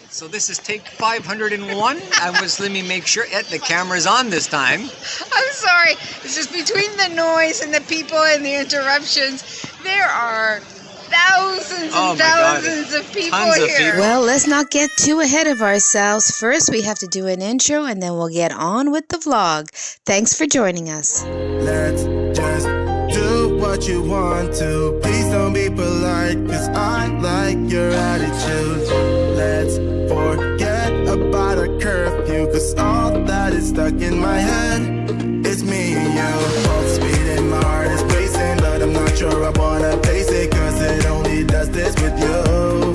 So this is take 501. Let me make sure the camera's on this time. I'm sorry. It's just between the noise and the people and the interruptions. There are thousands and thousands of people here. Well, let's not get too ahead of ourselves. First, we have to do an intro, and then we'll get on with the vlog. Thanks for joining us. Let's just do what you want to. Please don't be polite, cause I like your attitude. Let's forget about a curfew, cause all that is stuck in my head is me and you. Both speeding, my heart is racing, but I'm not sure I wanna face it, cause it only does this with you.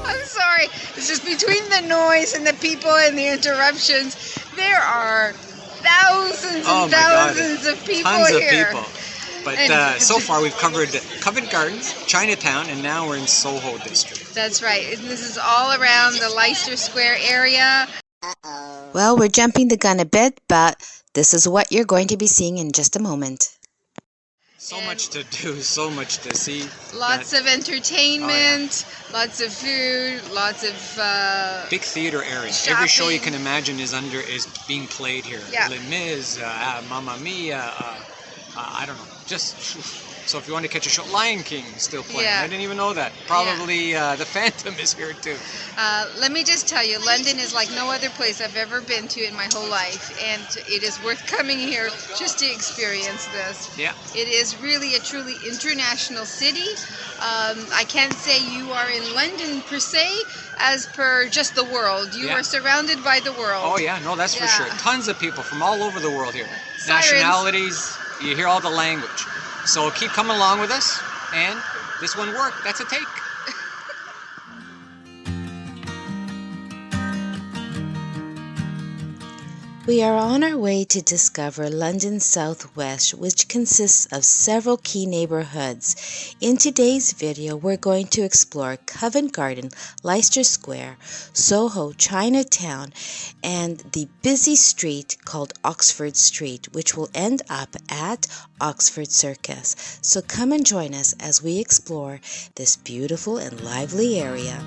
I'm sorry. It's just between the noise and the people and the interruptions. There are thousands and thousands of people here. Tons of people. But so far we've covered Covent Garden, Chinatown, and now we're in Soho district. That's right. And this is all around the Leicester Square area. Well, we're jumping the gun a bit, but this is what you're going to be seeing in just a moment. So much to do, so much to see. Lots of entertainment, lots of food, lots of big theater area. shopping. Every show you can imagine is being played here. Yeah. Les Mis, Mamma Mia, I don't know. Just so if you want to catch a show, Lion King is still playing. Yeah. I didn't even know that. Probably the Phantom is here too. Let me just tell you, London is like no other place I've ever been to in my whole life, and it is worth coming here just to experience this. Yeah. It is really a truly international city. I can't say you are in London per se, as per just the world. You are surrounded by the world. Oh yeah, no, that's for sure. Tons of people from all over the world here. Sirens. Nationalities, you hear all the language. So keep coming along with us, and this one worked. That's a take. We are on our way to discover London's southwest, which consists of several key neighborhoods. In today's video, we're going to explore Covent Garden, Leicester Square, Soho, Chinatown, and the busy street called Oxford Street, which will end up at Oxford Circus. So come and join us as we explore this beautiful and lively area.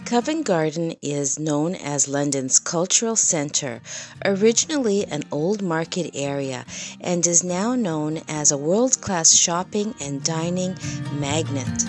Covent Garden is known as London's cultural centre, originally an old market area, and is now known as a world-class shopping and dining magnet.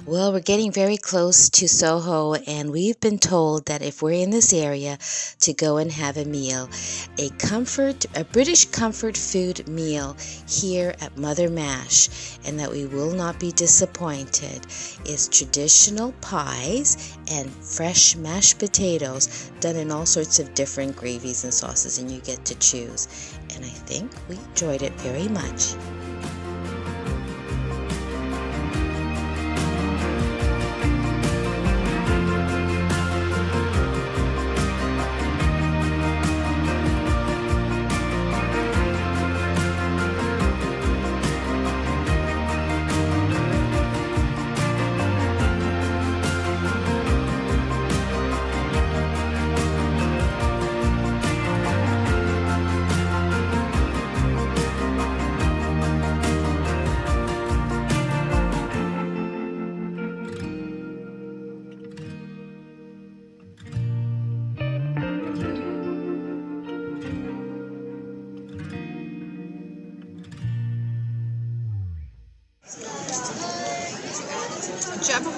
Well, we're getting very close to Soho, and we've been told that if we're in this area to go and have a meal, a British comfort food meal here at Mother Mash, and that we will not be disappointed, is traditional pies and fresh mashed potatoes done in all sorts of different gravies and sauces, and you get to choose. And I think we enjoyed it very much.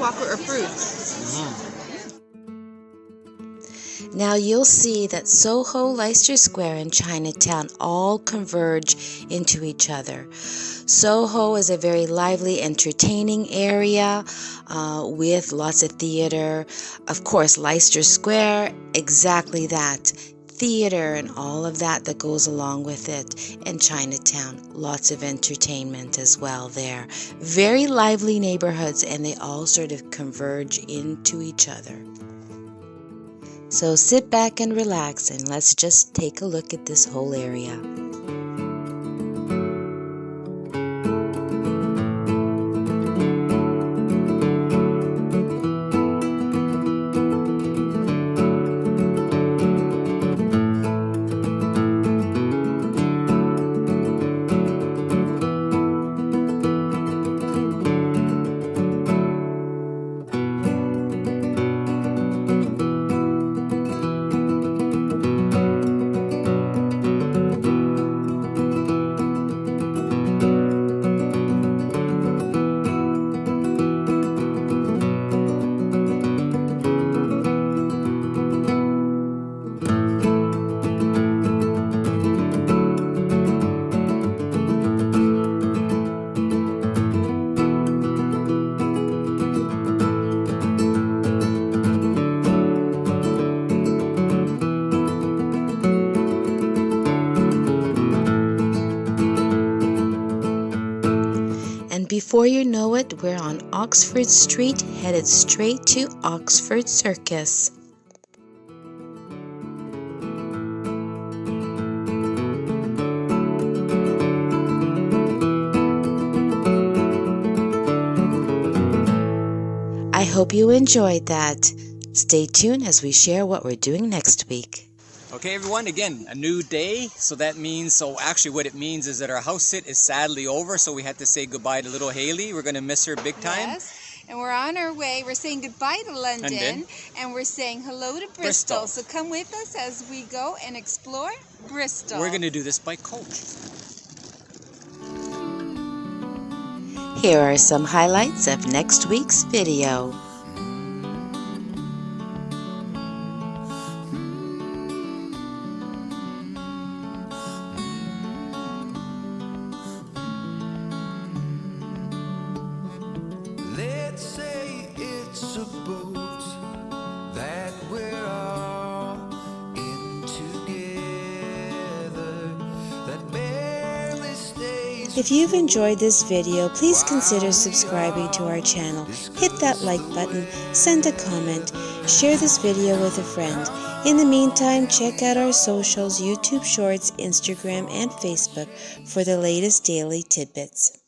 Walker approved. Now you'll see that Soho, Leicester Square, and Chinatown all converge into each other. Soho is a very lively, entertaining area with lots of theater. Of course, Leicester Square, exactly that. Theater and all of that goes along with it. And Chinatown, lots of entertainment as well there. Very lively neighborhoods, and they all sort of converge into each other. So sit back and relax, and let's just take a look at this whole area. Before you know it, we're on Oxford Street, headed straight to Oxford Circus. I hope you enjoyed that. Stay tuned as we share what we're doing next week. Okay, everyone, again, a new day. So that means, actually what it means is that our house sit is sadly over. So we had to say goodbye to little Haley. We're going to miss her big time. Yes, and we're on our way. We're saying goodbye to London, and we're saying hello to Bristol. So come with us as we go and explore Bristol. We're going to do this by coach. Here are some highlights of next week's video. Let's say it's a boat that we're all in together, that barely stays. If you've enjoyed this video, please consider subscribing to our channel. Hit that like button, send a comment, share this video with a friend. In the meantime, check out our socials, YouTube Shorts, Instagram, and Facebook for the latest daily tidbits.